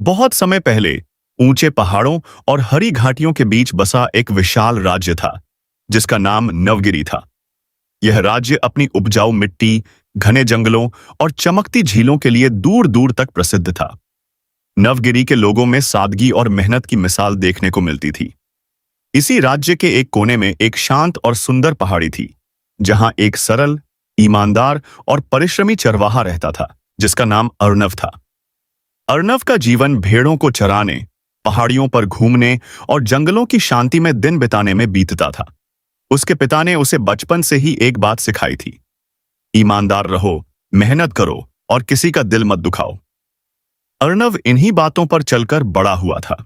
बहुत समय पहले ऊंचे पहाड़ों और हरी घाटियों के बीच बसा एक विशाल राज्य था जिसका नाम नवगिरी था। यह राज्य अपनी उपजाऊ मिट्टी, घने जंगलों और चमकती झीलों के लिए दूर दूर तक प्रसिद्ध था। नवगिरी के लोगों में सादगी और मेहनत की मिसाल देखने को मिलती थी। इसी राज्य के एक कोने में एक शांत और सुंदर पहाड़ी थी जहां एक सरल, ईमानदार और परिश्रमी चरवाहा रहता था जिसका नाम अर्णव था। अर्णव का जीवन भेड़ों को चराने, पहाड़ियों पर घूमने और जंगलों की शांति में दिन बिताने में बीतता था। उसके पिता ने उसे बचपन से ही एक बात सिखाई थी, ईमानदार रहो, मेहनत करो और किसी का दिल मत दुखाओ। अर्णव इन्हीं बातों पर चलकर बड़ा हुआ था।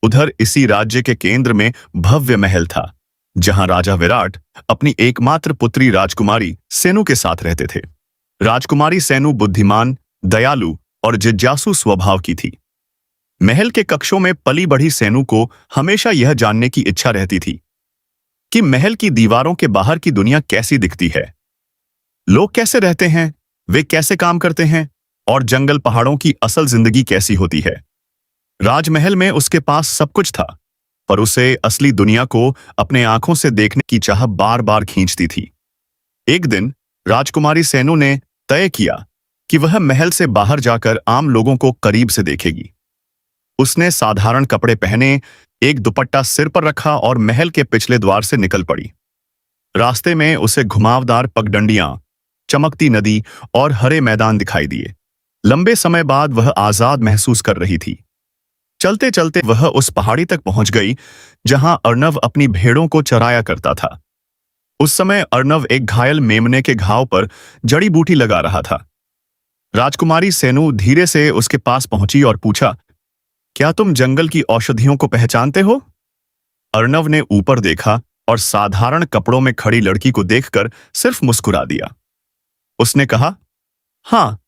उधर इसी राज्य के केंद्र में भव्य महल था जहां राजा विराट अपनी एकमात्र पुत्री राजकुमारी सेनु के साथ रहते थे। राजकुमारी सेनु बुद्धिमान, दयालु और जिज्ञासु स्वभाव की थी। महल के कक्षों में पली बढ़ी सेनु को हमेशा यह जानने की इच्छा रहती थी कि महल की दीवारों के बाहर की दुनिया कैसी दिखती है, लोग कैसे रहते हैं, वे कैसे काम करते हैं और जंगल पहाड़ों की असल जिंदगी कैसी होती है। राजमहल में उसके पास सब कुछ था, पर उसे असली दुनिया को अपने आंखों से देखने की चाह बार बार खींचती थी। एक दिन राजकुमारी सेनु ने तय किया कि वह महल से बाहर जाकर आम लोगों को करीब से देखेगी। उसने साधारण कपड़े पहने, एक दुपट्टा सिर पर रखा और महल के पिछले द्वार से निकल पड़ी। रास्ते में उसे घुमावदार पगडंडियां, चमकती नदी और हरे मैदान दिखाई दिए। लंबे समय बाद वह आजाद महसूस कर रही थी। चलते चलते वह उस पहाड़ी तक पहुंच गई जहां अर्णव अपनी भेड़ों को चराया करता था। उस समय अर्णव एक घायल मेमने के घाव पर जड़ी बूटी लगा रहा था। राजकुमारी सेनु धीरे से उसके पास पहुंची और पूछा, क्या तुम जंगल की औषधियों को पहचानते हो? अर्णव ने ऊपर देखा और साधारण कपड़ों में खड़ी लड़की को देखकर सिर्फ मुस्कुरा दिया। उसने कहा, हाँ,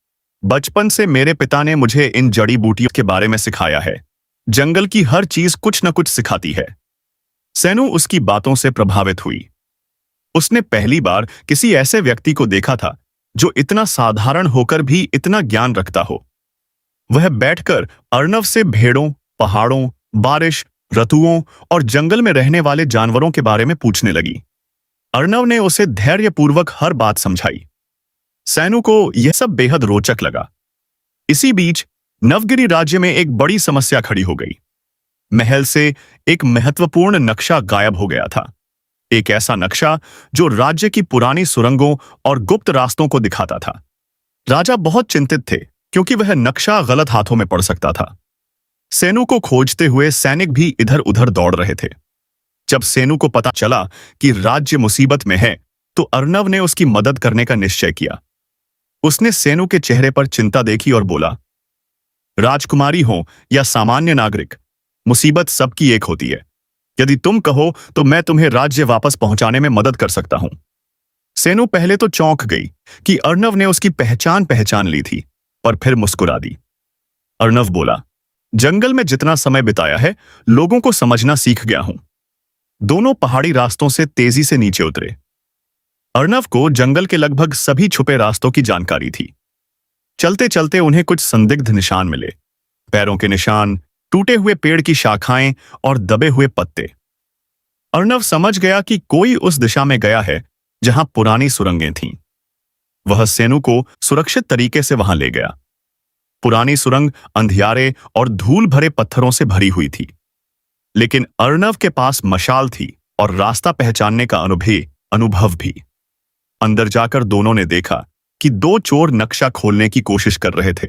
बचपन से मेरे पिता ने मुझे इन जड़ी बूटियों के बारे में सिखाया है। जंगल की हर चीज कुछ न कुछ सिखाती है। सेनु उसकी बातों से प्रभावित हुई। उसने पहली बार किसी ऐसे व्यक्ति को देखा था जो इतना साधारण होकर भी इतना ज्ञान रखता हो। वह बैठकर अर्णव से भेड़ों, पहाड़ों, बारिश, ऋतुओं और जंगल में रहने वाले जानवरों के बारे में पूछने लगी। अर्णव ने उसे धैर्यपूर्वक हर बात समझाई। सेनु को यह सब बेहद रोचक लगा। इसी बीच नवगिरी राज्य में एक बड़ी समस्या खड़ी हो गई। महल से एक महत्वपूर्ण नक्शा गायब हो गया था। एक ऐसा नक्शा जो राज्य की पुरानी सुरंगों और गुप्त रास्तों को दिखाता था। राजा बहुत चिंतित थे क्योंकि वह नक्शा गलत हाथों में पड़ सकता था। सेनु को खोजते हुए सैनिक भी इधर उधर दौड़ रहे थे। जब सेनु को पता चला कि राज्य मुसीबत में है, तो अर्णव ने उसकी मदद करने का निश्चय किया। उसने सेनु के चेहरे पर चिंता देखी और बोला, राजकुमारी हो या सामान्य नागरिक, मुसीबत सबकी एक होती है। यदि तुम कहो तो मैं तुम्हें राज्य वापस पहुंचाने में मदद कर सकता हूं। सेनु पहले तो चौंक गई कि अर्णव ने उसकी पहचान ली थी, पर फिर मुस्कुरा दी। अर्णव बोला, जंगल में जितना समय बिताया है, लोगों को समझना सीख गया हूं। दोनों पहाड़ी रास्तों से तेजी से नीचे उतरे। अर्णव को जंगल के लगभग सभी छुपे रास्तों की जानकारी थी। चलते चलते उन्हें कुछ संदिग्ध निशान मिले, पैरों के निशान, टूटे हुए पेड़ की शाखाएं और दबे हुए पत्ते। अर्णव समझ गया कि कोई उस दिशा में गया है जहां पुरानी सुरंगें थीं। वह सेनु को सुरक्षित तरीके से वहां ले गया। पुरानी सुरंग अंधियारे और धूल भरे पत्थरों से भरी हुई थी, लेकिन अर्णव के पास मशाल थी और रास्ता पहचानने का अनुभव भी। अंदर जाकर दोनों ने देखा कि दो चोर नक्शा खोलने की कोशिश कर रहे थे।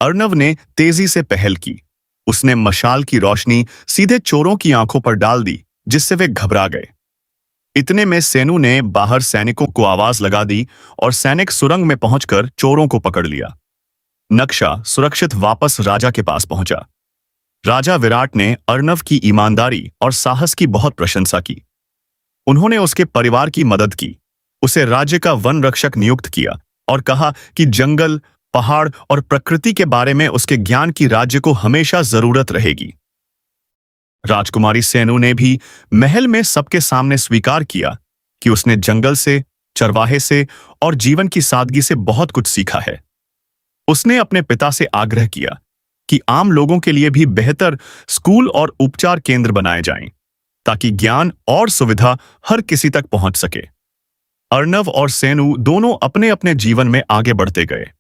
अर्णव ने तेजी से पहल की। उसने मशाल की रोशनी सीधे चोरों की आंखों पर डाल दी, जिससे वे घबरा गए। इतने में सेनु ने बाहर सैनिकों को आवाज लगा दी और सैनिक सुरंग में पहुंचकर चोरों को पकड़ लिया। नक्शा सुरक्षित वापस राजा के पास पहुंचा। राजा विराट ने अर्णव की ईमानदारी और साहस की बहुत प्रशंसा की। उन्होंने उसके परिवार की मदद की, उसे राज्य का वन रक्षक नियुक्त किया और कहा कि जंगल, पहाड़ और प्रकृति के बारे में उसके ज्ञान की राज्य को हमेशा जरूरत रहेगी। राजकुमारी सेनु ने भी महल में सबके सामने स्वीकार किया कि उसने जंगल से, चरवाहे से और जीवन की सादगी से बहुत कुछ सीखा है। उसने अपने पिता से आग्रह किया कि आम लोगों के लिए भी बेहतर स्कूल और उपचार केंद्र बनाए जाएं, ताकि ज्ञान और सुविधा हर किसी तक पहुंच सके। अर्णव और सेनु दोनों अपने अपने जीवन में आगे बढ़ते गए,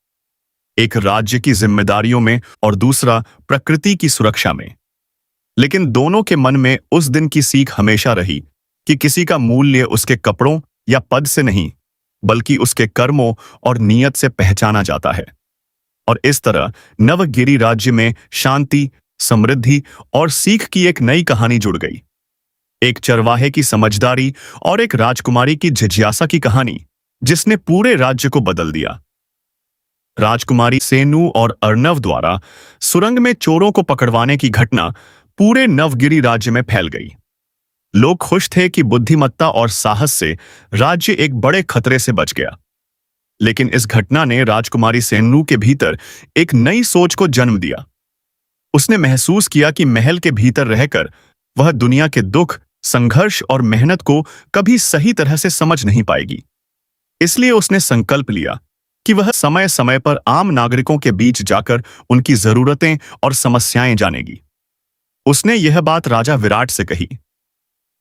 एक राज्य की जिम्मेदारियों में और दूसरा प्रकृति की सुरक्षा में। लेकिन दोनों के मन में उस दिन की सीख हमेशा रही कि किसी का मूल्य उसके कपड़ों या पद से नहीं, बल्कि उसके कर्मों और नियत से पहचाना जाता है। और इस तरह नवगिरी राज्य में शांति, समृद्धि और सीख की एक नई कहानी जुड़ गई। एक चरवाहे की समझदारी और एक राजकुमारी की जिज्ञासा की कहानी, जिसने पूरे राज्य को बदल दिया। राजकुमारी सेनु और अर्णव द्वारा सुरंग में चोरों को पकड़वाने की घटना पूरे नवगिरी राज्य में फैल गई। लोग खुश थे कि बुद्धिमत्ता और साहस से राज्य एक बड़े खतरे से बच गया। लेकिन इस घटना ने राजकुमारी सेनु के भीतर एक नई सोच को जन्म दिया। उसने महसूस किया कि महल के भीतर रहकर वह दुनिया के दुख, संघर्ष और मेहनत को कभी सही तरह से समझ नहीं पाएगी। इसलिए उसने संकल्प लिया कि वह समय समय पर आम नागरिकों के बीच जाकर उनकी जरूरतें और समस्याएं जानेगी। उसने यह बात राजा विराट से कही।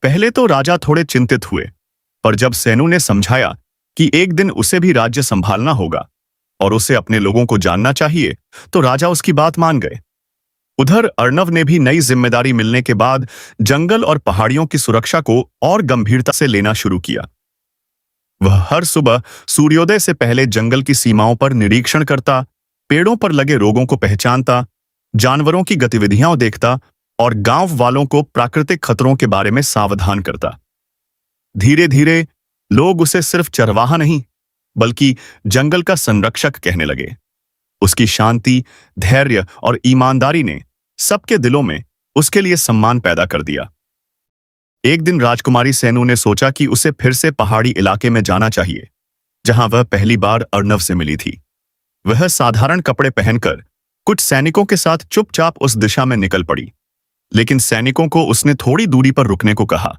पहले तो राजा थोड़े चिंतित हुए, पर जब सेनु ने समझाया कि एक दिन उसे भी राज्य संभालना होगा और उसे अपने लोगों को जानना चाहिए, तो राजा उसकी बात मान गए। उधर अर्णव ने भी नई जिम्मेदारी मिलने के बाद जंगल और पहाड़ियों की सुरक्षा को और गंभीरता से लेना शुरू किया। वह हर सुबह सूर्योदय से पहले जंगल की सीमाओं पर निरीक्षण करता, पेड़ों पर लगे रोगों को पहचानता, जानवरों की गतिविधियां देखता और गांव वालों को प्राकृतिक खतरों के बारे में सावधान करता। धीरे धीरे लोग उसे सिर्फ चरवाहा नहीं, बल्कि जंगल का संरक्षक कहने लगे। उसकी शांति, धैर्य और ईमानदारी ने सबके दिलों में उसके लिए सम्मान पैदा कर दिया। एक दिन राजकुमारी सेनु ने सोचा कि उसे फिर से पहाड़ी इलाके में जाना चाहिए, जहां वह पहली बार अर्णव से मिली थी। वह साधारण कपड़े पहनकर कुछ सैनिकों के साथ चुपचाप उस दिशा में निकल पड़ी, लेकिन सैनिकों को उसने थोड़ी दूरी पर रुकने को कहा।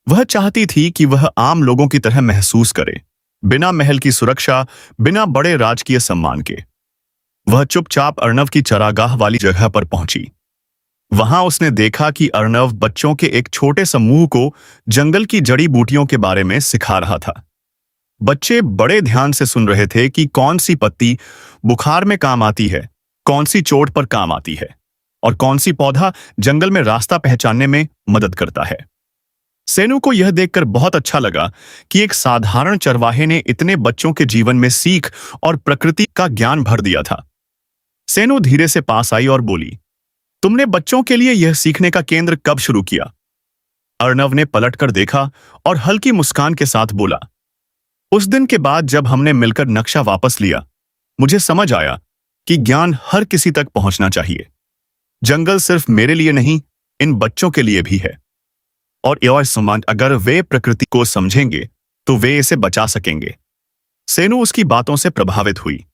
वह चाहती थी कि वह आम लोगों की तरह महसूस करे, बिना महल की सुरक्षा, बिना बड़े राजकीय सम्मान के। वह चुपचाप अर्णव की चरागाह वाली जगह पर पहुंची। वहां उसने देखा कि अर्णव बच्चों के एक छोटे समूह को जंगल की जड़ी बूटियों के बारे में सिखा रहा था। बच्चे बड़े ध्यान से सुन रहे थे कि कौन सी पत्ती बुखार में काम आती है, कौन सी चोट पर काम आती है और कौन सी पौधा जंगल में रास्ता पहचानने में मदद करता है। सेनु को यह देखकर बहुत अच्छा लगा कि एक साधारण चरवाहे ने इतने बच्चों के जीवन में सीख और प्रकृति का ज्ञान भर दिया था। सेनु धीरे से पास आई और बोली, तुमने बच्चों के लिए यह सीखने का केंद्र कब शुरू किया? अर्णव ने पलटकर देखा और हल्की मुस्कान के साथ बोला, उस दिन के बाद जब हमने मिलकर नक्शा वापस लिया, मुझे समझ आया कि ज्ञान हर किसी तक पहुंचना चाहिए। जंगल सिर्फ मेरे लिए नहीं, इन बच्चों के लिए भी है। और यह समाज अगर वे प्रकृति को समझेंगे तो वे इसे बचा सकेंगे। सेनु उसकी बातों से प्रभावित हुई।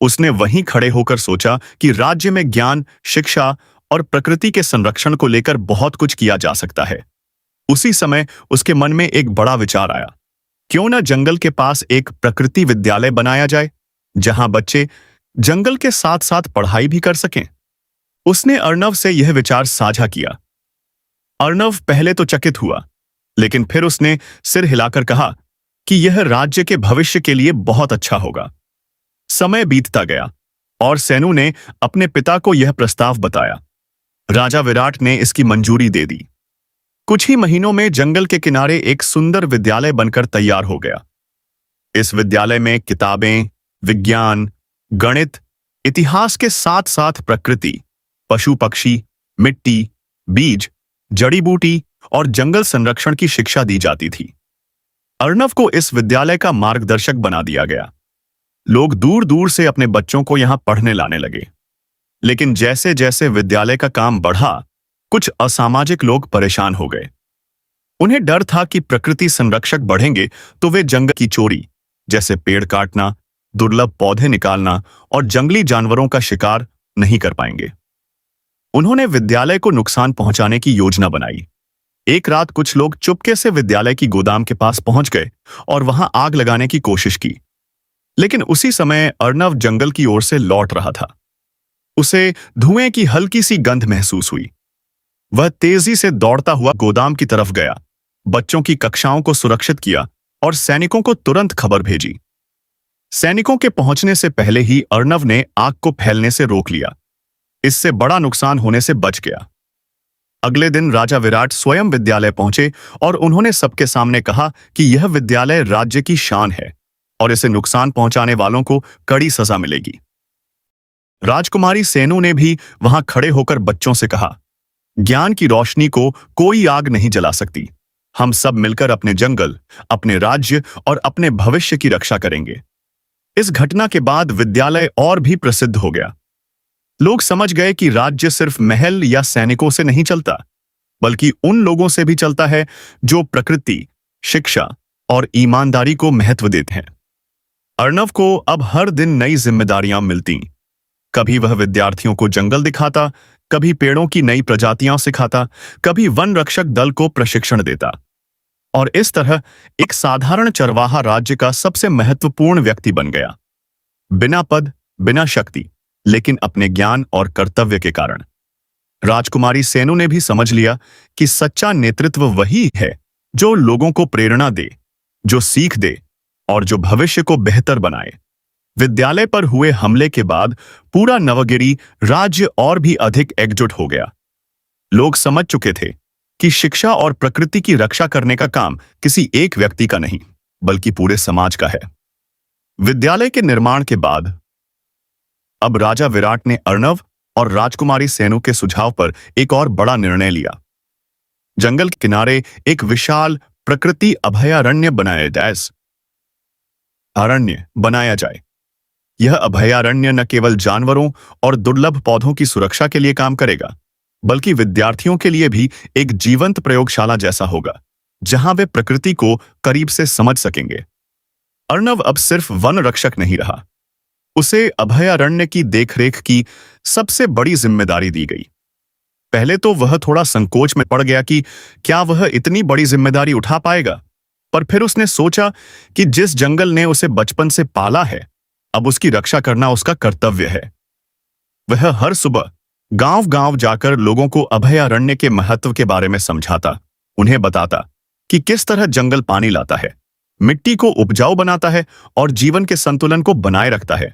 उसने वहीं खड़े होकर सोचा कि राज्य में ज्ञान, शिक्षा और प्रकृति के संरक्षण को लेकर बहुत कुछ किया जा सकता है। उसी समय उसके मन में एक बड़ा विचार आया, क्यों न जंगल के पास एक प्रकृति विद्यालय बनाया जाए, जहां बच्चे जंगल के साथ साथ पढ़ाई भी कर सकें। उसने अर्णव से यह विचार साझा किया। अर्णव पहले तो चकित हुआ, लेकिन फिर उसने सिर हिलाकर कहा कि यह राज्य के भविष्य के लिए बहुत अच्छा होगा। समय बीतता गया और सेनु ने अपने पिता को यह प्रस्ताव बताया। राजा विराट ने इसकी मंजूरी दे दी। कुछ ही महीनों में जंगल के किनारे एक सुंदर विद्यालय बनकर तैयार हो गया। इस विद्यालय में किताबें, विज्ञान, गणित, इतिहास के साथ साथ प्रकृति, पशु पक्षी, मिट्टी, बीज, जड़ी बूटी और जंगल संरक्षण की शिक्षा दी जाती थी। अर्णव को इस विद्यालय का मार्गदर्शक बना दिया गया। लोग दूर दूर से अपने बच्चों को यहां पढ़ने लाने लगे। लेकिन जैसे जैसे विद्यालय का काम बढ़ा, कुछ असामाजिक लोग परेशान हो गए। उन्हें डर था कि प्रकृति संरक्षक बढ़ेंगे तो वे जंगल की चोरी, जैसे पेड़ काटना, दुर्लभ पौधे निकालना और जंगली जानवरों का शिकार नहीं कर पाएंगे। उन्होंने विद्यालय को नुकसान पहुंचाने की योजना बनाई। एक रात कुछ लोग चुपके से विद्यालय की गोदाम के पास पहुंच गए और वहां आग लगाने की कोशिश की। लेकिन उसी समय अर्णव जंगल की ओर से लौट रहा था। उसे धुएं की हल्की सी गंध महसूस हुई। वह तेजी से दौड़ता हुआ गोदाम की तरफ गया, बच्चों की कक्षाओं को सुरक्षित किया और सैनिकों को तुरंत खबर भेजी। सैनिकों के पहुंचने से पहले ही अर्णव ने आग को फैलने से रोक लिया। इससे बड़ा नुकसान होने से बच गया। अगले दिन राजा विराट स्वयं विद्यालय पहुंचे और उन्होंने सबके सामने कहा कि यह विद्यालय राज्य की शान है और इसे नुकसान पहुंचाने वालों को कड़ी सजा मिलेगी। राजकुमारी सेनु ने भी वहां खड़े होकर बच्चों से कहा, ज्ञान की रोशनी को कोई आग नहीं जला सकती। हम सब मिलकर अपने जंगल, अपने राज्य और अपने भविष्य की रक्षा करेंगे। इस घटना के बाद विद्यालय और भी प्रसिद्ध हो गया। लोग समझ गए कि राज्य सिर्फ महल या सैनिकों से नहीं चलता, बल्कि उन लोगों से भी चलता है जो प्रकृति, शिक्षा और ईमानदारी को महत्व देते हैं। अर्णव को अब हर दिन नई जिम्मेदारियां मिलती। कभी वह विद्यार्थियों को जंगल दिखाता, कभी पेड़ों की नई प्रजातियां सिखाता, कभी वन रक्षक दल को प्रशिक्षण देता। और इस तरह एक साधारण चरवाहा राज्य का सबसे महत्वपूर्ण व्यक्ति बन गया, बिना पद, बिना शक्ति, लेकिन अपने ज्ञान और कर्तव्य के कारण। राजकुमारी सेनु ने भी समझ लिया कि सच्चा नेतृत्व वही है जो लोगों को प्रेरणा दे, जो सीख दे और जो भविष्य को बेहतर बनाए। विद्यालय पर हुए हमले के बाद पूरा नवगिरी राज्य और भी अधिक एकजुट हो गया। लोग समझ चुके थे कि शिक्षा और प्रकृति की रक्षा करने का काम किसी एक व्यक्ति का नहीं, बल्कि पूरे समाज का है। विद्यालय के निर्माण के बाद अब राजा विराट ने अर्णव और राजकुमारी सेनु के सुझाव पर एक और बड़ा निर्णय लिया। जंगल के किनारे एक विशाल प्रकृति अभयारण्य बनाया जाए। यह अभयारण्य न केवल जानवरों और दुर्लभ पौधों की सुरक्षा के लिए काम करेगा, बल्कि विद्यार्थियों के लिए भी एक जीवंत प्रयोगशाला जैसा होगा, जहां वे प्रकृति को करीब से समझ सकेंगे। अर्णव अब सिर्फ वन रक्षक नहीं रहा, उसे अभयारण्य की देखरेख की सबसे बड़ी जिम्मेदारी दी गई। पहले तो वह थोड़ा संकोच में पड़ गया कि क्या वह इतनी बड़ी जिम्मेदारी उठा पाएगा, पर फिर उसने सोचा कि जिस जंगल ने उसे बचपन से पाला है, अब उसकी रक्षा करना उसका कर्तव्य है। वह हर सुबह गांव-गांव जाकर लोगों को अभयारण्य के महत्व के बारे में समझाता, उन्हें बताता कि किस तरह जंगल पानी लाता है, मिट्टी को उपजाऊ बनाता है और जीवन के संतुलन को बनाए रखता है।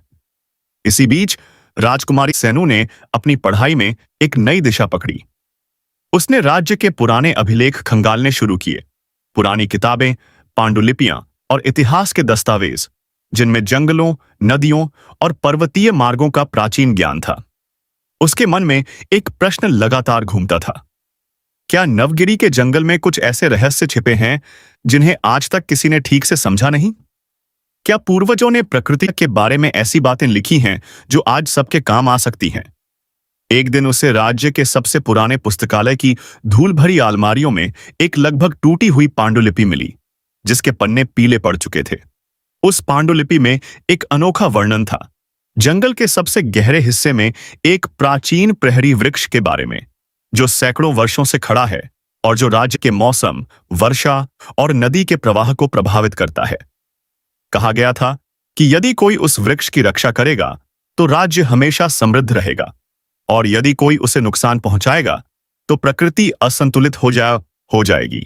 इसी बीच राजकुमारी सेनु ने अपनी पढ़ाई में एक नई दिशा पकड़ी। उसने राज्य के पुराने अभिलेख खंगालने शुरू किए, पुरानी किताबें, पांडुलिपियां और इतिहास के दस्तावेज, जिनमें जंगलों, नदियों और पर्वतीय मार्गों का प्राचीन ज्ञान था। उसके मन में एक प्रश्न लगातार घूमता था, क्या नवगिरी के जंगल में कुछ ऐसे रहस्य छिपे हैं जिन्हें आज तक किसी ने ठीक से समझा नहीं? क्या पूर्वजों ने प्रकृति के बारे में ऐसी बातें लिखी हैं जो आज सबके काम आ सकती हैं? एक दिन उसे राज्य के सबसे पुराने पुस्तकालय की धूल भरी अलमारियों में एक लगभग टूटी हुई पांडुलिपि मिली, जिसके पन्ने पीले पड़ चुके थे। उस पांडुलिपि में एक अनोखा वर्णन था, जंगल के सबसे गहरे हिस्से में एक प्राचीन प्रहरी वृक्ष के बारे में, जो सैकड़ों वर्षों से खड़ा है और जो राज्य के मौसम, वर्षा और नदी के प्रवाह को प्रभावित करता है। कहा गया था कि यदि कोई उस वृक्ष की रक्षा करेगा तो राज्य हमेशा समृद्ध रहेगा, और यदि कोई उसे नुकसान पहुंचाएगा तो प्रकृति असंतुलित हो जाएगी।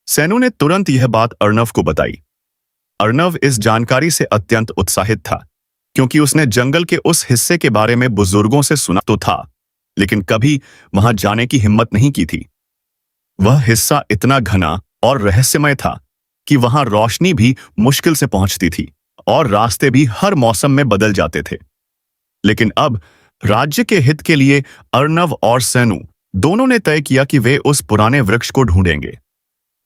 सेनु ने तुरंत यह बात अर्णव को बताई। अर्णव इस जानकारी से अत्यंत उत्साहित था, क्योंकि उसने जंगल के उस हिस्से के बारे में बुजुर्गों से सुना तो था, लेकिन कभी वहां जाने की हिम्मत नहीं की थी। वह हिस्सा इतना घना और रहस्यमय था कि वहां रोशनी भी मुश्किल से पहुंचती थी और रास्ते भी हर मौसम में बदल जाते थे। लेकिन अब राज्य के हित के लिए अर्णव और सेनु दोनों ने तय किया कि वे उस पुराने वृक्ष को ढूंढेंगे।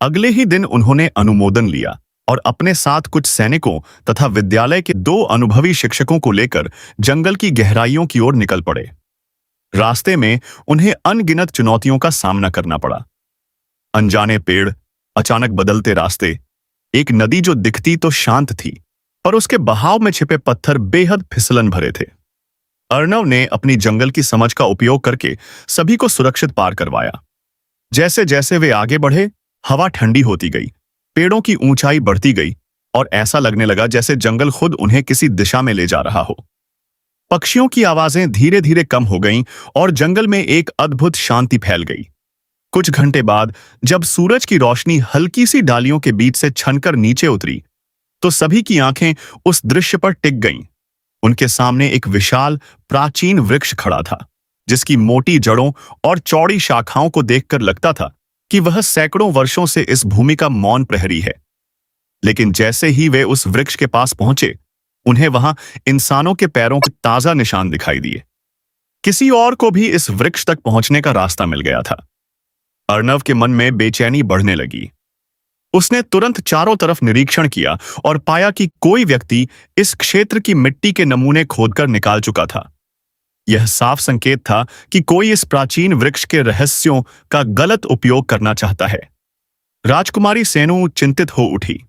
अगले ही दिन उन्होंने अनुमोदन लिया और अपने साथ कुछ सैनिकों तथा विद्यालय के 2 अनुभवी शिक्षकों को लेकर जंगल की गहराइयों की ओर निकल पड़े। रास्ते में उन्हें अनगिनत चुनौतियों का सामना करना पड़ा। अनजाने पेड़, अचानक बदलते रास्ते, एक नदी जो दिखती तो शांत थी, पर उसके बहाव में छिपे पत्थर बेहद फिसलन भरे थे। अर्णव ने अपनी जंगल की समझ का उपयोग करके सभी को सुरक्षित पार करवाया। जैसे जैसे वे आगे बढ़े, हवा ठंडी होती गई, पेड़ों की ऊंचाई बढ़ती गई और ऐसा लगने लगा जैसे जंगल खुद उन्हें किसी दिशा में ले जा रहा हो। पक्षियों की आवाजें धीरे धीरे कम हो गईं और जंगल में एक अद्भुत शांति फैल गई। कुछ घंटे बाद जब सूरज की रोशनी हल्की सी डालियों के बीच से छनकर नीचे उतरी, तो सभी की आंखें उस दृश्य पर टिक गईं। उनके सामने एक विशाल प्राचीन वृक्ष खड़ा था, जिसकी मोटी जड़ों और चौड़ी शाखाओं को देखकर लगता था कि वह सैकड़ों वर्षों से इस भूमि का मौन प्रहरी है। लेकिन जैसे ही वे उस वृक्ष के पास पहुंचे, उन्हें वहां इंसानों के पैरों के ताजा निशान दिखाई दिए। किसी और को भी इस वृक्ष तक पहुंचने का रास्ता मिल गया था। अर्णव के मन में बेचैनी बढ़ने लगी। उसने तुरंत चारों तरफ निरीक्षण किया और पाया कि कोई व्यक्ति इस क्षेत्र की मिट्टी के नमूने खोदकर निकाल चुका था। यह साफ संकेत था कि कोई इस प्राचीन वृक्ष के रहस्यों का गलत उपयोग करना चाहता है। राजकुमारी सेनु चिंतित हो उठी।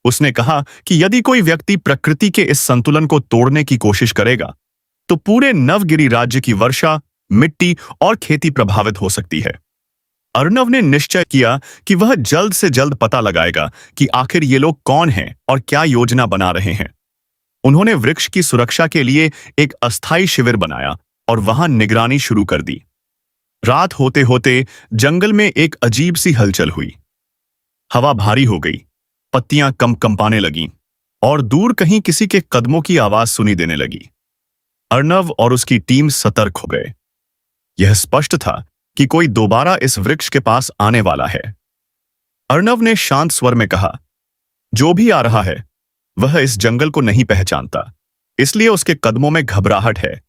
उसने कहा कि यदि कोई व्यक्ति प्रकृति के इस संतुलन को तोड़ने की कोशिश करेगा, तो पूरे नवगिरी राज्य की वर्षा, मिट्टी और खेती प्रभावित हो सकती है। अर्णव ने निश्चय किया कि वह जल्द से जल्द पता लगाएगा कि आखिर ये लोग कौन हैं और क्या योजना बना रहे हैं। उन्होंने वृक्ष की सुरक्षा के लिए एक अस्थायी शिविर बनाया और वहां निगरानी शुरू कर दी। रात होते होते जंगल में एक अजीब सी हलचल हुई। हवा भारी हो गई, पत्तियां कंपाने लगीं और दूर कहीं किसी के कदमों की आवाज सुनी देने लगी। अर्णव और उसकी टीम सतर्क हो गए। यह स्पष्ट था कि कोई दोबारा इस वृक्ष के पास आने वाला है। अर्णव ने शांत स्वर में कहा, जो भी आ रहा है वह इस जंगल को नहीं पहचानता, इसलिए उसके कदमों में घबराहट है।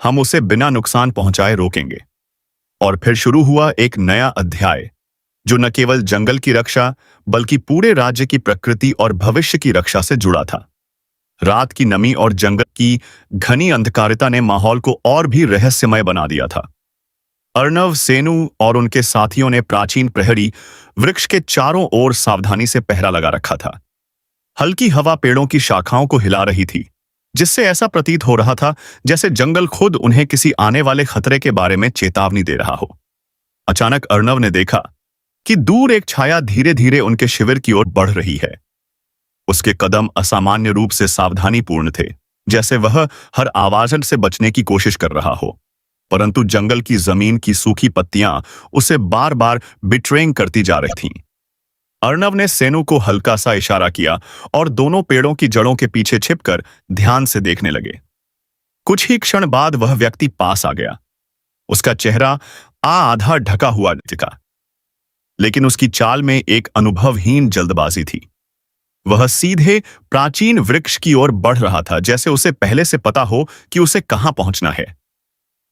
हम उसे बिना नुकसान पहुंचाए रोकेंगे। और फिर शुरू हुआ एक नया अध्याय, जो न केवल जंगल की रक्षा बल्कि पूरे राज्य की प्रकृति और भविष्य की रक्षा से जुड़ा था। रात की नमी और जंगल की घनी अंधकारिता ने माहौल को और भी रहस्यमय बना दिया था। अर्णव, सेनु और उनके साथियों ने प्राचीन प्रहरी वृक्ष के चारों ओर सावधानी से पहरा लगा रखा था। हल्की हवा पेड़ों की शाखाओं को हिला रही थी, जिससे ऐसा प्रतीत हो रहा था जैसे जंगल खुद उन्हें किसी आने वाले खतरे के बारे में चेतावनी दे रहा हो। अचानक अर्णव ने देखा कि दूर एक छाया धीरे धीरे उनके शिविर की ओर बढ़ रही है। उसके कदम असामान्य रूप से सावधानीपूर्ण थे, जैसे वह हर आवाज से बचने की कोशिश कर रहा हो। परंतु जंगल की जमीन की सूखी पत्तियां उसे बार बार बिट्रेइंग करती जा रही थीं। अर्णव ने सेनु को हल्का सा इशारा किया और दोनों पेड़ों की जड़ों के पीछे छिपकर ध्यान से देखने लगे। कुछ ही क्षण बाद वह व्यक्ति पास आ गया। उसका चेहरा आधा ढका हुआ दिखा, लेकिन उसकी चाल में एक अनुभवहीन जल्दबाजी थी। वह सीधे प्राचीन वृक्ष की ओर बढ़ रहा था, जैसे उसे पहले से पता हो कि उसे कहां पहुंचना है।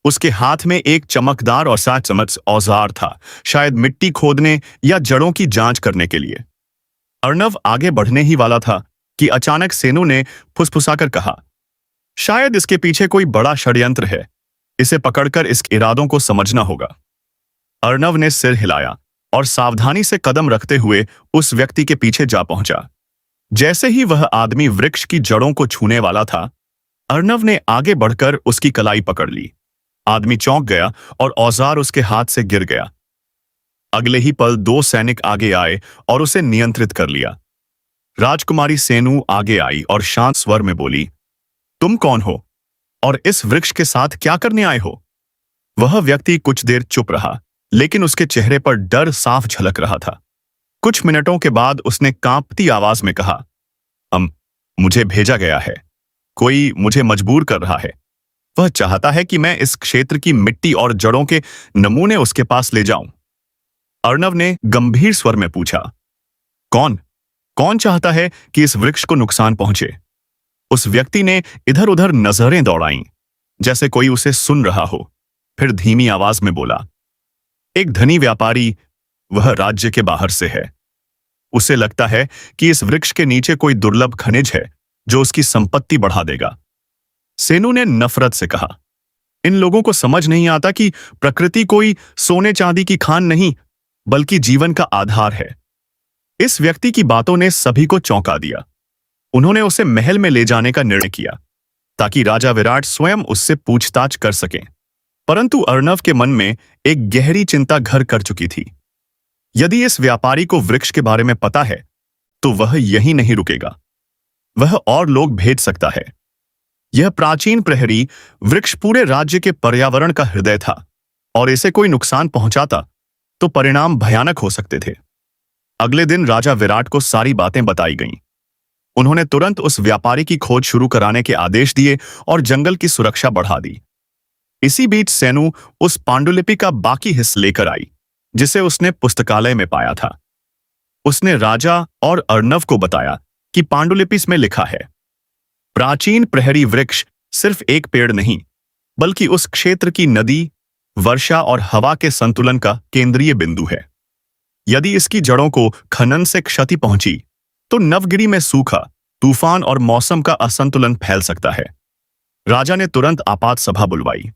उसके हाथ में एक चमकदार और साचमच औजार था, शायद मिट्टी खोदने या जड़ों की जांच करने के लिए। अर्णव आगे बढ़ने ही वाला था कि अचानक सेनु ने फुसफुसाकर कहा, शायद इसके पीछे कोई बड़ा षड्यंत्र है। इसे पकड़कर इसके इरादों को समझना होगा। अर्णव ने सिर हिलाया और सावधानी से कदम रखते हुए उस व्यक्ति के पीछे जा पहुंचा। जैसे ही वह आदमी वृक्ष की जड़ों को छूने वाला था, अर्णव ने आगे बढ़कर उसकी कलाई पकड़ ली। आदमी चौंक गया और औजार उसके हाथ से गिर गया। अगले ही पल दो सैनिक आगे आए और उसे नियंत्रित कर लिया। राजकुमारी सेनु आगे आई और शांत स्वर में बोली, तुम कौन हो और इस वृक्ष के साथ क्या करने आए हो? वह व्यक्ति कुछ देर चुप रहा, लेकिन उसके चेहरे पर डर साफ झलक रहा था। कुछ मिनटों के बाद उसने कांपती आवाज में कहा, मुझे भेजा गया है। कोई मुझे मजबूर कर रहा है। वह चाहता है कि मैं इस क्षेत्र की मिट्टी और जड़ों के नमूने उसके पास ले जाऊं। अर्णव ने गंभीर स्वर में पूछा, कौन चाहता है कि इस वृक्ष को नुकसान पहुंचे? उस व्यक्ति ने इधर उधर नजरें दौड़ाईं, जैसे कोई उसे सुन रहा हो। फिर धीमी आवाज में बोला, एक धनी व्यापारी, वह राज्य के बाहर से है। उसे लगता है कि इस वृक्ष के नीचे कोई दुर्लभ खनिज है जो उसकी संपत्ति बढ़ा देगा। सेनु ने नफरत से कहा, इन लोगों को समझ नहीं आता कि प्रकृति कोई सोने चांदी की खान नहीं, बल्कि जीवन का आधार है। इस व्यक्ति की बातों ने सभी को चौंका दिया। उन्होंने उसे महल में ले जाने का निर्णय किया, ताकि राजा विराट स्वयं उससे पूछताछ कर सकें। परंतु अर्णव के मन में एक गहरी चिंता घर कर चुकी थी। यदि इस व्यापारी को वृक्ष के बारे में पता है, तो वह यहीं नहीं रुकेगा। वह और लोग भेज सकता है। यह प्राचीन प्रहरी वृक्ष पूरे राज्य के पर्यावरण का हृदय था और इसे कोई नुकसान पहुंचाता तो परिणाम भयानक हो सकते थे। अगले दिन राजा विराट को सारी बातें बताई गईं। उन्होंने तुरंत उस व्यापारी की खोज शुरू कराने के आदेश दिए और जंगल की सुरक्षा बढ़ा दी। इसी बीच सेनु उस पांडुलिपि का बाकी हिस्सा लेकर आई जिसे उसने पुस्तकालय में पाया था। उसने राजा और अर्णव को बताया कि पांडुलिपि में लिखा है, प्राचीन प्रहरी वृक्ष सिर्फ एक पेड़ नहीं बल्कि उस क्षेत्र की नदी, वर्षा और हवा के संतुलन का केंद्रीय बिंदु है। यदि इसकी जड़ों को खनन से क्षति पहुंची तो नवगिरी में सूखा, तूफान और मौसम का असंतुलन फैल सकता है। राजा ने तुरंत आपात सभा बुलवाई।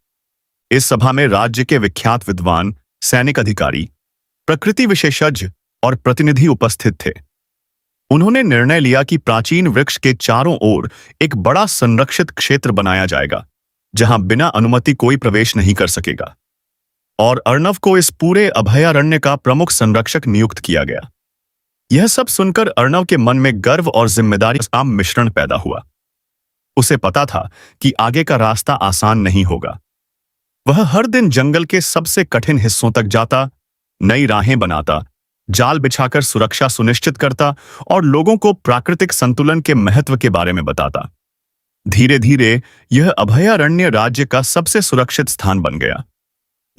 इस सभा में राज्य के विख्यात विद्वान, सैनिक अधिकारी, प्रकृति विशेषज्ञ और प्रतिनिधि उपस्थित थे। उन्होंने निर्णय लिया कि प्राचीन वृक्ष के चारों ओर एक बड़ा संरक्षित क्षेत्र बनाया जाएगा जहां बिना अनुमति कोई प्रवेश नहीं कर सकेगा, और अर्णव को इस पूरे अभयारण्य का प्रमुख संरक्षक नियुक्त किया गया। यह सब सुनकर अर्णव के मन में गर्व और जिम्मेदारी का मिश्रण पैदा हुआ। उसे पता था कि आगे का रास्ता आसान नहीं होगा। वह हर दिन जंगल के सबसे कठिन हिस्सों तक जाता, नई राहें बनाता, जाल बिछाकर सुरक्षा सुनिश्चित करता और लोगों को प्राकृतिक संतुलन के महत्व के बारे में बताता। धीरे धीरे यह अभयारण्य राज्य का सबसे सुरक्षित स्थान बन गया।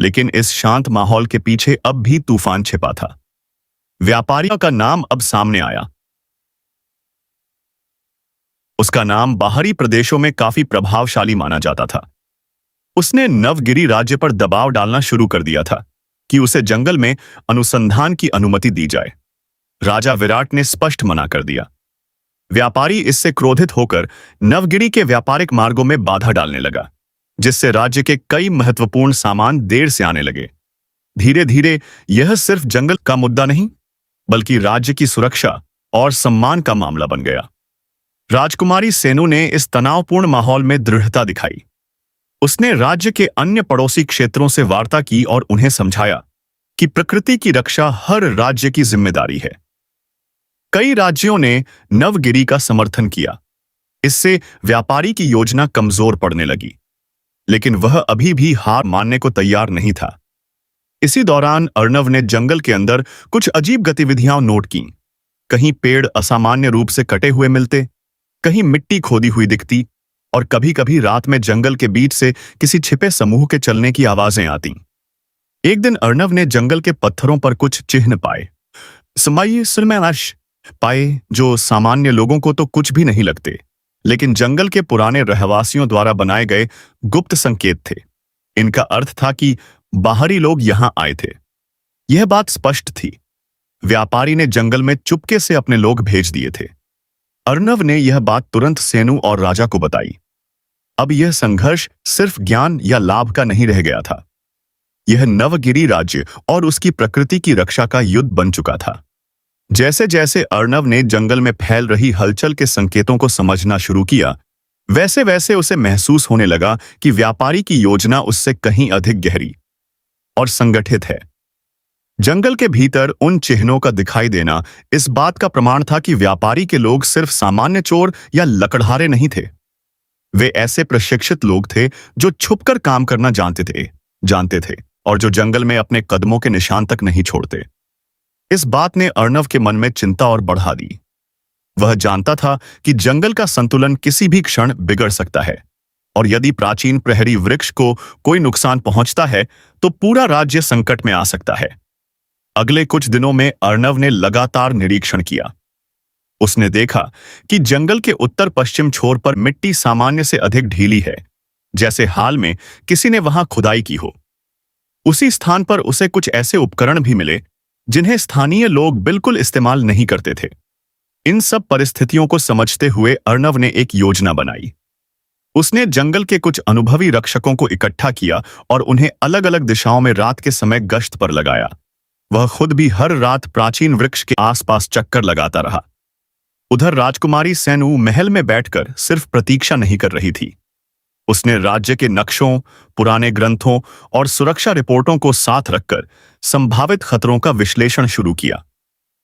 लेकिन इस शांत माहौल के पीछे अब भी तूफान छिपा था। व्यापारी का नाम अब सामने आया। उसका नाम बाहरी प्रदेशों में काफी प्रभावशाली माना जाता था। उसने नवगिरी राज्य पर दबाव डालना शुरू कर दिया था कि उसे जंगल में अनुसंधान की अनुमति दी जाए। राजा विराट ने स्पष्ट मना कर दिया। व्यापारी इससे क्रोधित होकर नवगिरी के व्यापारिक मार्गों में बाधा डालने लगा, जिससे राज्य के कई महत्वपूर्ण सामान देर से आने लगे। धीरे धीरे यह सिर्फ जंगल का मुद्दा नहीं बल्कि राज्य की सुरक्षा और सम्मान का मामला बन गया। राजकुमारी सेनु ने इस तनावपूर्ण माहौल में दृढ़ता दिखाई। उसने राज्य के अन्य पड़ोसी क्षेत्रों से वार्ता की और उन्हें समझाया कि प्रकृति की रक्षा हर राज्य की जिम्मेदारी है। कई राज्यों ने नवगिरी का समर्थन किया। इससे व्यापारी की योजना कमजोर पड़ने लगी, लेकिन वह अभी भी हार मानने को तैयार नहीं था। इसी दौरान अर्णव ने जंगल के अंदर कुछ अजीब गतिविधियां नोट की। कहीं पेड़ असामान्य रूप से कटे हुए मिलते, कहीं मिट्टी खोदी हुई दिखती और कभी-कभी रात में जंगल के बीच से किसी छिपे समूह के चलने की आवाजें आती। एक दिन अर्णव ने जंगल के पत्थरों पर कुछ चिन्ह पाए जो सामान्य लोगों को तो कुछ भी नहीं लगते, लेकिन जंगल के पुराने रहवासियों द्वारा बनाए गए गुप्त संकेत थे। इनका अर्थ था कि बाहरी लोग यहां आए थे। यह बात स्पष्ट थी। व्यापारी ने जंगल में चुपके से अपने लोग भेज दिए थे। अर्णव ने यह बात तुरंत सेनु और राजा को बताई। अब यह संघर्ष सिर्फ ज्ञान या लाभ का नहीं रह गया था। यह नवगिरी राज्य और उसकी प्रकृति की रक्षा का युद्ध बन चुका था। जैसे जैसे अर्णव ने जंगल में फैल रही हलचल के संकेतों को समझना शुरू किया, वैसे वैसे उसे महसूस होने लगा कि व्यापारी की योजना उससे कहीं अधिक गहरी और संगठित है। जंगल के भीतर उन चिन्हों का दिखाई देना इस बात का प्रमाण था कि व्यापारी के लोग सिर्फ सामान्य चोर या लकड़हारे नहीं थे। वे ऐसे प्रशिक्षित लोग थे जो छुपकर काम करना जानते थे और जो जंगल में अपने कदमों के निशान तक नहीं छोड़ते। इस बात ने अर्णव के मन में चिंता और बढ़ा दी। वह जानता था कि जंगल का संतुलन किसी भी क्षण बिगड़ सकता है और यदि प्राचीन प्रहरी वृक्ष को कोई नुकसान पहुंचता है तो पूरा राज्य संकट में आ सकता है। अगले कुछ दिनों में अर्णव ने लगातार निरीक्षण किया। उसने देखा कि जंगल के उत्तर पश्चिम छोर पर मिट्टी सामान्य से अधिक ढीली है, जैसे हाल में किसी ने वहां खुदाई की हो। उसी स्थान पर उसे कुछ ऐसे उपकरण भी मिले जिन्हें स्थानीय लोग बिल्कुल इस्तेमाल नहीं करते थे। इन सब परिस्थितियों को समझते हुए अर्णव ने एक योजना बनाई। उसने जंगल के कुछ अनुभवी रक्षकों को इकट्ठा किया और उन्हें अलग अलग दिशाओं में रात के समय गश्त पर लगाया। वह खुद भी हर रात प्राचीन वृक्ष के आसपास चक्कर लगाता रहा। उधर राजकुमारी सेनु महल में बैठकर सिर्फ प्रतीक्षा नहीं कर रही थी। उसने राज्य के नक्शों, पुराने ग्रंथों और सुरक्षा रिपोर्टों को साथ रखकर संभावित खतरों का विश्लेषण शुरू किया।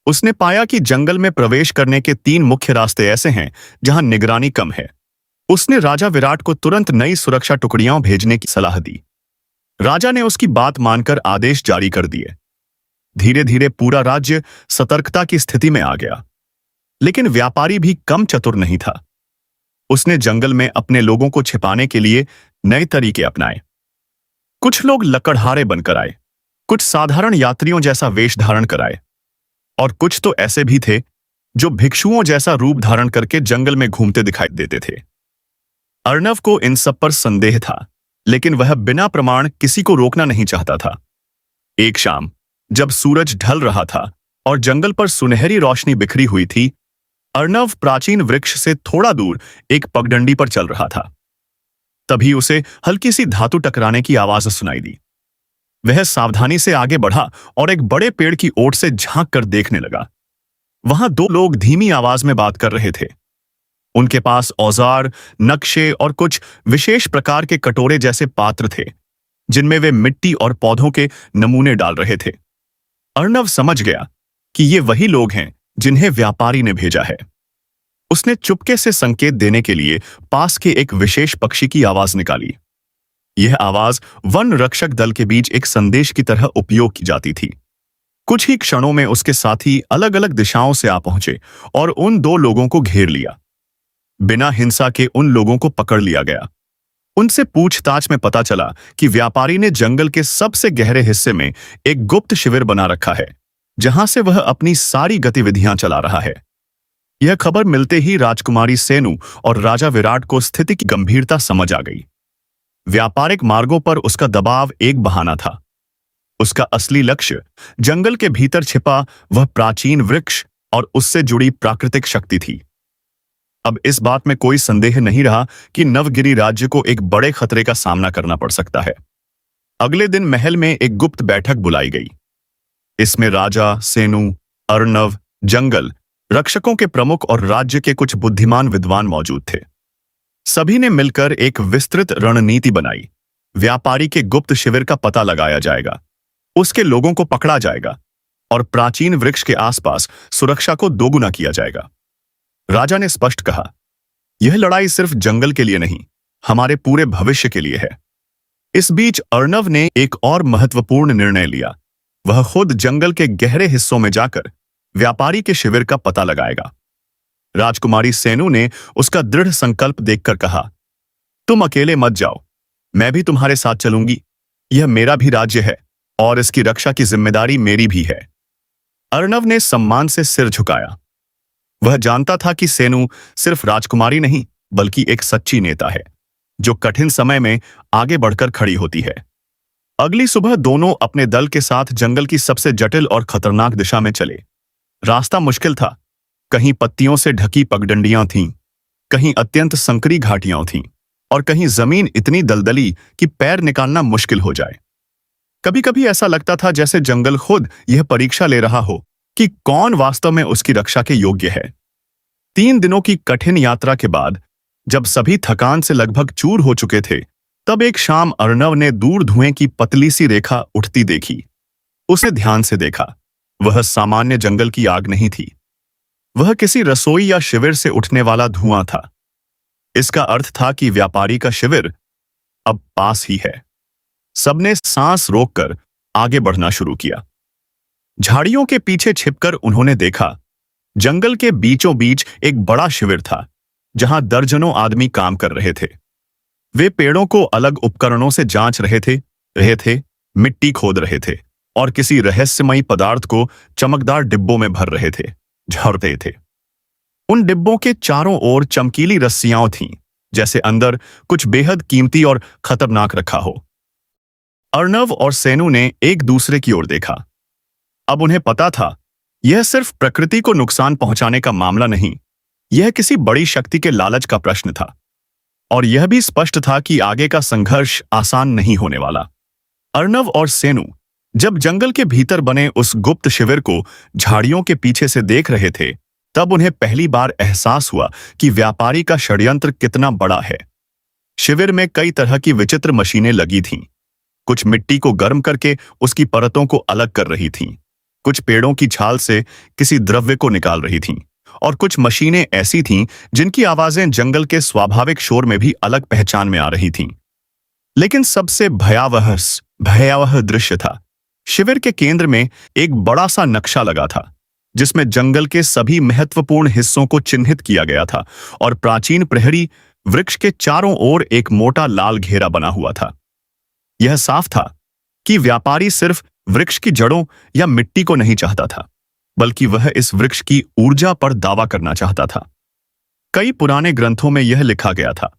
उसने पाया कि जंगल में प्रवेश करने के 3 मुख्य रास्ते ऐसे हैं जहां निगरानी कम है, उसने राजा विराट को तुरंत नई सुरक्षा टुकड़ियां भेजने की सलाह दी। राजा ने उसकी बात मानकर आदेश जारी कर दिए। धीरे धीरे पूरा राज्य सतर्कता की स्थिति में आ गया। लेकिन व्यापारी भी कम चतुर नहीं था। उसने जंगल में अपने लोगों को छिपाने के लिए नए तरीके अपनाए। कुछ लोग लकड़हारे बनकर आए, कुछ साधारण यात्रियों जैसा वेश धारण कराए, और कुछ तो ऐसे भी थे जो भिक्षुओं जैसा रूप धारण करके जंगल में घूमते दिखाई देते थे। अर्णव को इन सब पर संदेह था, लेकिन वह बिना प्रमाण किसी को रोकना नहीं चाहता था। एक शाम जब सूरज ढल रहा था और जंगल पर सुनहरी रोशनी बिखरी हुई थी, अर्णव प्राचीन वृक्ष से थोड़ा दूर एक पगडंडी पर चल रहा था। तभी उसे हल्की सी धातु टकराने की आवाज सुनाई दी। वह सावधानी से आगे बढ़ा और एक बड़े पेड़ की ओट से झांक कर देखने लगा। वहां दो लोग धीमी आवाज में बात कर रहे थे। उनके पास औजार, नक्शे और कुछ विशेष प्रकार के कटोरे जैसे पात्र थे, जिनमें वे मिट्टी और पौधों के नमूने डाल रहे थे। अर्णव समझ गया कि ये वही लोग हैं जिन्हें व्यापारी ने भेजा है। उसने चुपके से संकेत देने के लिए पास के एक विशेष पक्षी की आवाज निकाली। यह आवाज वन रक्षक दल के बीच एक संदेश की तरह उपयोग की जाती थी। कुछ ही क्षणों में उसके साथी अलग अलग दिशाओं से आ पहुंचे और उन दो लोगों को घेर लिया। बिना हिंसा के उन लोगों को पकड़ लिया गया। उनसे पूछताछ में पता चला कि व्यापारी ने जंगल के सबसे गहरे हिस्से में एक गुप्त शिविर बना रखा है, जहां से वह अपनी सारी गतिविधियां चला रहा है। यह खबर मिलते ही राजकुमारी सेनु और राजा विराट को स्थिति की गंभीरता समझ आ गई। व्यापारिक मार्गों पर उसका दबाव एक बहाना था। उसका असली लक्ष्य जंगल के भीतर छिपा वह प्राचीन वृक्ष और उससे जुड़ी प्राकृतिक शक्ति थी। अब इस बात में कोई संदेह नहीं रहा कि नवगिरी राज्य को एक बड़े खतरे का सामना करना पड़ सकता है। अगले दिन महल में एक गुप्त बैठक बुलाई गई। इसमें राजा, सेनु, अर्णव, जंगल रक्षकों के प्रमुख और राज्य के कुछ बुद्धिमान विद्वान मौजूद थे। सभी ने मिलकर एक विस्तृत रणनीति बनाई। व्यापारी के गुप्त शिविर का पता लगाया जाएगा, उसके लोगों को पकड़ा जाएगा और प्राचीन वृक्ष के आसपास सुरक्षा को दोगुना किया जाएगा। राजा ने स्पष्ट कहा, यह लड़ाई सिर्फ जंगल के लिए नहीं, हमारे पूरे भविष्य के लिए है। इस बीच अर्णव ने एक और महत्वपूर्ण निर्णय लिया। वह खुद जंगल के गहरे हिस्सों में जाकर व्यापारी के शिविर का पता लगाएगा। राजकुमारी सेनु ने उसका दृढ़ संकल्प देखकर कहा, तुम अकेले मत जाओ, मैं भी तुम्हारे साथ चलूंगी। यह मेरा भी राज्य है और इसकी रक्षा की जिम्मेदारी मेरी भी है। अर्णव ने सम्मान से सिर झुकाया। वह जानता था कि सेनु सिर्फ राजकुमारी नहीं, बल्कि एक सच्ची नेता है, जो कठिन समय में आगे बढ़कर खड़ी होती है। अगली सुबह दोनों अपने दल के साथ जंगल की सबसे जटिल और खतरनाक दिशा में चले। रास्ता मुश्किल था। कहीं पत्तियों से ढकी पगडंडियां थीं, कहीं अत्यंत संकरी घाटियां थीं, और कहीं जमीन इतनी दलदली कि पैर निकालना मुश्किल हो जाए। कभी कभी ऐसा लगता था जैसे जंगल खुद यह परीक्षा ले रहा हो कि कौन वास्तव में उसकी रक्षा के योग्य है। 3 दिनों की कठिन यात्रा के बाद जब सभी थकान से लगभग चूर हो चुके थे, तब एक शाम अर्णव ने दूर धुएं की पतली सी रेखा उठती देखी। उसे ध्यान से देखा। वह सामान्य जंगल की आग नहीं थी, वह किसी रसोई या शिविर से उठने वाला धुआं था। इसका अर्थ था कि व्यापारी का शिविर अब पास ही है। सबने सांस रोककर आगे बढ़ना शुरू किया। झाड़ियों के पीछे छिपकर उन्होंने देखा, जंगल के बीचों बीच एक बड़ा शिविर था, जहां दर्जनों आदमी काम कर रहे थे। वे पेड़ों को अलग उपकरणों से जांच रहे थे, मिट्टी खोद रहे थे और किसी रहस्यमयी पदार्थ को चमकदार डिब्बों में भर रहे थे, झरते थे। उन डिब्बों के चारों ओर चमकीली रस्सियां थीं, जैसे अंदर कुछ बेहद कीमती और खतरनाक रखा हो। अर्णव और सेनु ने एक दूसरे की ओर देखा। अब उन्हें पता था, यह सिर्फ प्रकृति को नुकसान पहुंचाने का मामला नहीं, यह किसी बड़ी शक्ति के लालच का प्रश्न था। और यह भी स्पष्ट था कि आगे का संघर्ष आसान नहीं होने वाला। अर्णव और सेनु जब जंगल के भीतर बने उस गुप्त शिविर को झाड़ियों के पीछे से देख रहे थे, तब उन्हें पहली बार एहसास हुआ कि व्यापारी का षड्यंत्र कितना बड़ा है। शिविर में कई तरह की विचित्र मशीनें लगी थीं। कुछ मिट्टी को गर्म करके उसकी परतों को अलग कर रही थीं, कुछ पेड़ों की छाल से किसी द्रव्य को निकाल रही थीं, और कुछ मशीनें ऐसी थीं जिनकी आवाजें जंगल के स्वाभाविक शोर में भी अलग पहचान में आ रही थीं। लेकिन सबसे भयावह भयावह दृश्य था। शिविर के केंद्र में एक बड़ा सा नक्शा लगा था जिसमें जंगल के सभी महत्वपूर्ण हिस्सों को चिन्हित किया गया था और प्राचीन प्रहरी वृक्ष के चारों ओर एक मोटा लाल घेरा बना हुआ था। यह साफ था कि व्यापारी सिर्फ वृक्ष की जड़ों या मिट्टी को नहीं चाहता था, बल्कि वह इस वृक्ष की ऊर्जा पर दावा करना चाहता था। कई पुराने ग्रंथों में यह लिखा गया था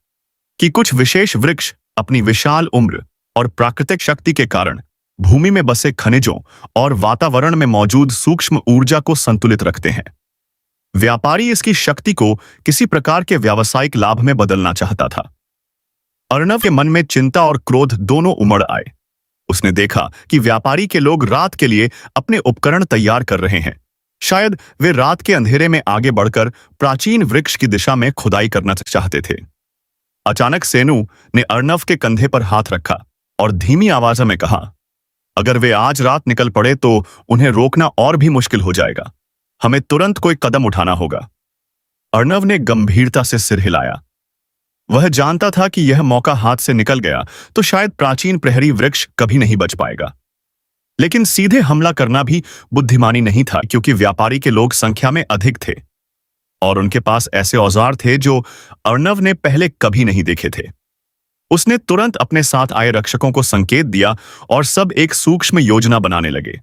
कि कुछ विशेष वृक्ष अपनी विशाल उम्र और प्राकृतिक शक्ति के कारण भूमि में बसे खनिजों और वातावरण में मौजूद सूक्ष्म ऊर्जा को संतुलित रखते हैं। व्यापारी इसकी शक्ति को किसी प्रकार के व्यावसायिक लाभ में बदलना चाहता था। अर्णव के मन में चिंता और क्रोध दोनों उमड़ आए। उसने देखा कि व्यापारी के लोग रात के लिए अपने उपकरण तैयार कर रहे हैं। शायद वे रात के अंधेरे में आगे बढ़कर प्राचीन वृक्ष की दिशा में खुदाई करना चाहते थे। अचानक सेनु ने अर्णव के कंधे पर हाथ रखा और धीमी आवाज में कहा, अगर वे आज रात निकल पड़े तो उन्हें रोकना और भी मुश्किल हो जाएगा। हमें तुरंत कोई कदम उठाना होगा। अर्णव ने गंभीरता से सिर हिलाया। वह जानता था कि यह मौका हाथ से निकल गया तो शायद प्राचीन प्रहरी वृक्ष कभी नहीं बच पाएगा। लेकिन सीधे हमला करना भी बुद्धिमानी नहीं था, क्योंकि व्यापारी के लोग संख्या में अधिक थे और उनके पास ऐसे औजार थे जो अर्णव ने पहले कभी नहीं देखे थे। उसने तुरंत अपने साथ आए रक्षकों को संकेत दिया और सब एक सूक्ष्म योजना बनाने लगे।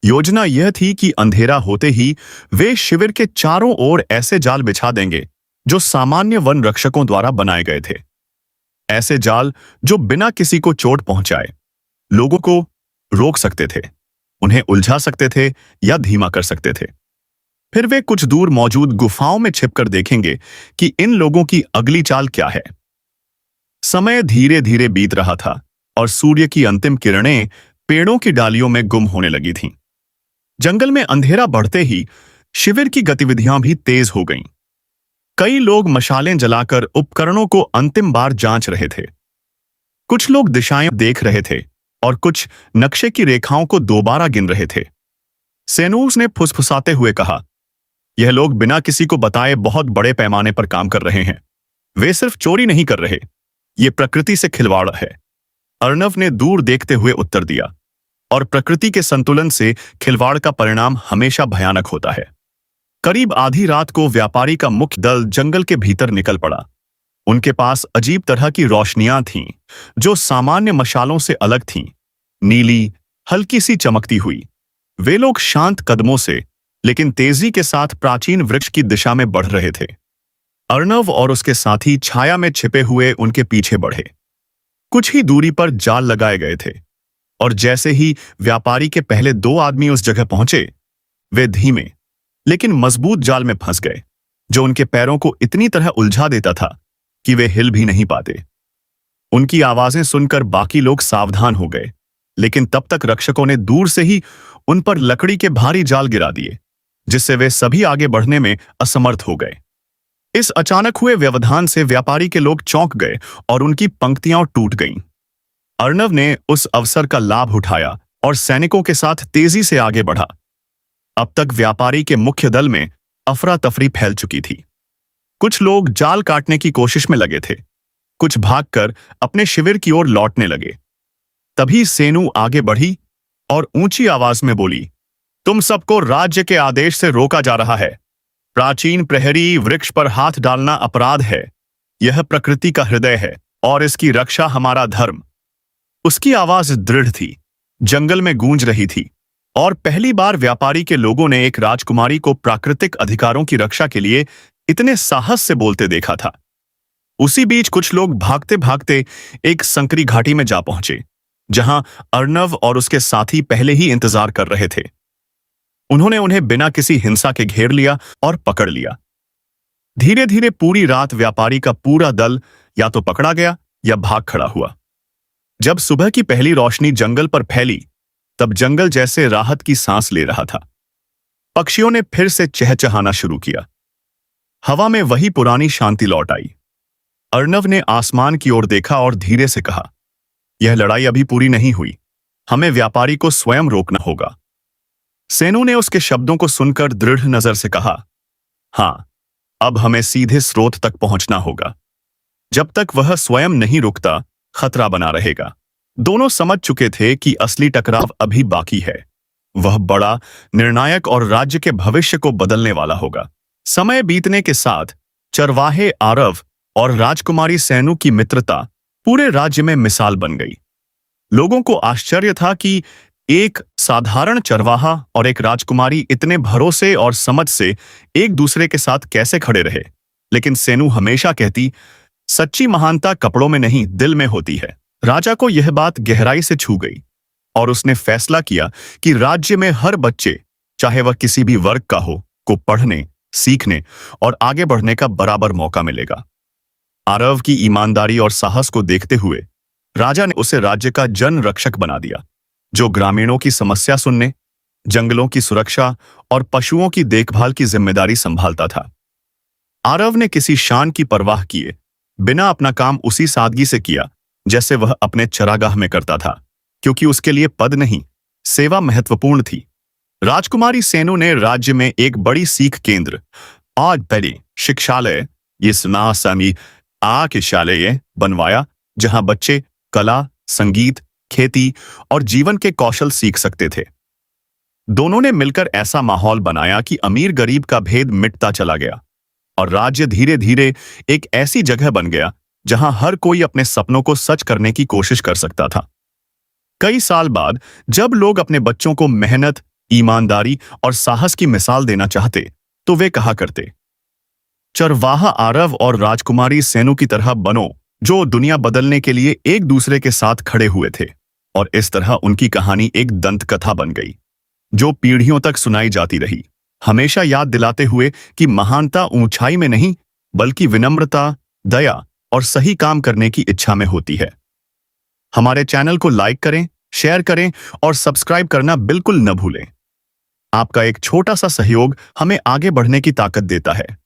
योजना यह थी कि अंधेरा होते ही वे शिविर के चारों ओर ऐसे जाल बिछा देंगे जो सामान्य वन रक्षकों द्वारा बनाए गए थे। ऐसे जाल जो बिना किसी को चोट पहुंचाए लोगों को रोक सकते थे, उन्हें उलझा सकते थे या धीमा कर सकते थे। फिर वे कुछ दूर मौजूद गुफाओं में छिपकर देखेंगे कि इन लोगों की अगली चाल क्या है। समय धीरे धीरे बीत रहा था और सूर्य की अंतिम किरणें पेड़ों की डालियों में गुम होने लगी थीं। जंगल में अंधेरा बढ़ते ही शिविर की गतिविधियां भी तेज हो गईं। कई लोग मशालें जलाकर उपकरणों को अंतिम बार जांच रहे थे। कुछ लोग दिशाएं देख रहे थे और कुछ नक्शे की रेखाओं को दोबारा गिन रहे थे। सेनूस ने फुसफुसाते हुए कहा, यह लोग बिना किसी को बताए बहुत बड़े पैमाने पर काम कर रहे हैं। वे सिर्फ चोरी नहीं कर रहे, ये प्रकृति से खिलवाड़ है। अर्णव ने दूर देखते हुए उत्तर दिया, और प्रकृति के संतुलन से खिलवाड़ का परिणाम हमेशा भयानक होता है। करीब आधी रात को व्यापारी का मुख्य दल जंगल के भीतर निकल पड़ा। उनके पास अजीब तरह की रोशनियां थीं जो सामान्य मशालों से अलग थीं, नीली, हल्की सी चमकती हुई। वे लोग शांत कदमों से लेकिन तेजी के साथ प्राचीन वृक्ष की दिशा में बढ़ रहे थे। अर्णव और उसके साथी छाया में छिपे हुए उनके पीछे बढ़े। कुछ ही दूरी पर जाल लगाए गए थे और जैसे ही व्यापारी के पहले 2 आदमी उस जगह पहुंचे, वे धीमे लेकिन मजबूत जाल में फंस गए जो उनके पैरों को इतनी तरह उलझा देता था कि वे हिल भी नहीं पाते। उनकी आवाजें सुनकर बाकी लोग सावधान हो गए, लेकिन तब तक रक्षकों ने दूर से ही उन पर लकड़ी के भारी जाल गिरा दिए, जिससे वे सभी आगे बढ़ने में असमर्थ हो गए। इस अचानक हुए व्यवधान से व्यापारी के लोग चौंक गए और उनकी पंक्तियां टूट गईं। अर्णव ने उस अवसर का लाभ उठाया और सैनिकों के साथ तेजी से आगे बढ़ा। अब तक व्यापारी के मुख्य दल में अफरा तफरी फैल चुकी थी। कुछ लोग जाल काटने की कोशिश में लगे थे, कुछ भागकर अपने शिविर की ओर लौटने लगे। तभी सेनु आगे बढ़ी और ऊंची आवाज में बोली, तुम सबको राज्य के आदेश से रोका जा रहा है। प्राचीन प्रहरी वृक्ष पर हाथ डालना अपराध है। यह प्रकृति का हृदय है और इसकी रक्षा हमारा धर्म। उसकी आवाज दृढ़ थी, जंगल में गूंज रही थी, और पहली बार व्यापारी के लोगों ने एक राजकुमारी को प्राकृतिक अधिकारों की रक्षा के लिए इतने साहस से बोलते देखा था। उसी बीच कुछ लोग भागते भागते एक संकरी घाटी में जा पहुंचे, जहां अर्णव और उसके साथी पहले ही इंतजार कर रहे थे। उन्होंने उन्हें बिना किसी हिंसा के घेर लिया और पकड़ लिया। धीरे धीरे पूरी रात व्यापारी का पूरा दल या तो पकड़ा गया या भाग खड़ा हुआ। जब सुबह की पहली रोशनी जंगल पर फैली, तब जंगल जैसे राहत की सांस ले रहा था। पक्षियों ने फिर से चहचहाना शुरू किया। हवा में वही पुरानी शांति लौट आई। अर्णव ने आसमान की ओर देखा और धीरे से कहा, यह लड़ाई अभी पूरी नहीं हुई। हमें व्यापारी को स्वयं रोकना होगा। सेनु ने उसके शब्दों को सुनकर दृढ़ नजर से कहा, हाँ, अब हमें सीधे स्रोत तक पहुंचना होगा। जब तक वह स्वयं नहीं रुकता, खतरा बना रहेगा। दोनों समझ चुके थे कि असली टकराव अभी बाकी है। वह बड़ा, निर्णायक और राज्य के भविष्य को बदलने वाला होगा। समय बीतने के साथ चरवाहे आरव और राजकुमारी सैनु की मित्रता पूरे राज्य में मिसाल बन गई। लोगों को आश्चर्य था कि एक साधारण चरवाहा और एक राजकुमारी इतने भरोसे और समझ से एक दूसरे के साथ कैसे खड़े रहे। लेकिन सेनु हमेशा कहती, सच्ची महानता कपड़ों में नहीं, दिल में होती है। राजा को यह बात गहराई से छू गई और उसने फैसला किया कि राज्य में हर बच्चे, चाहे वह किसी भी वर्ग का हो, को पढ़ने, सीखने और आगे बढ़ने का बराबर मौका मिलेगा। आरव की ईमानदारी और साहस को देखते हुए राजा ने उसे राज्य का जन रक्षक बना दिया, जो ग्रामीणों की समस्या सुनने, जंगलों की सुरक्षा और पशुओं की देखभाल की जिम्मेदारी संभालता था। आरव ने किसी शान की परवाह किए बिना अपना काम उसी सादगी से किया जैसे वह अपने चरागाह में करता था, क्योंकि उसके लिए पद नहीं, सेवा महत्वपूर्ण थी। राजकुमारी सेनु ने राज्य में एक बड़ी सीख केंद्र आज पहले शिक्षालय ये सुना समी आ के शालेय बनवाया, जहां बच्चे कला, संगीत, खेती और जीवन के कौशल सीख सकते थे। दोनों ने मिलकर ऐसा माहौल बनाया कि अमीर गरीब का भेद मिटता चला गया और राज्य धीरे धीरे एक ऐसी जगह बन गया जहां हर कोई अपने सपनों को सच करने की कोशिश कर सकता था। कई साल बाद जब लोग अपने बच्चों को मेहनत, ईमानदारी और साहस की मिसाल देना चाहते, तो वे कहा करते, चरवाहा आरव और राजकुमारी सेनु की तरह बनो, जो दुनिया बदलने के लिए एक दूसरे के साथ खड़े हुए थे। और इस तरह उनकी कहानी एक दंत कथा बन गई, जो पीढ़ियों तक सुनाई जाती रही, हमेशा याद दिलाते हुए कि महानता ऊंचाई में नहीं, बल्कि विनम्रता, दया और सही काम करने की इच्छा में होती है। हमारे चैनल को लाइक करें, शेयर करें और सब्सक्राइब करना बिल्कुल न भूलें। आपका एक छोटा सा सहयोग हमें आगे बढ़ने की ताकत देता है।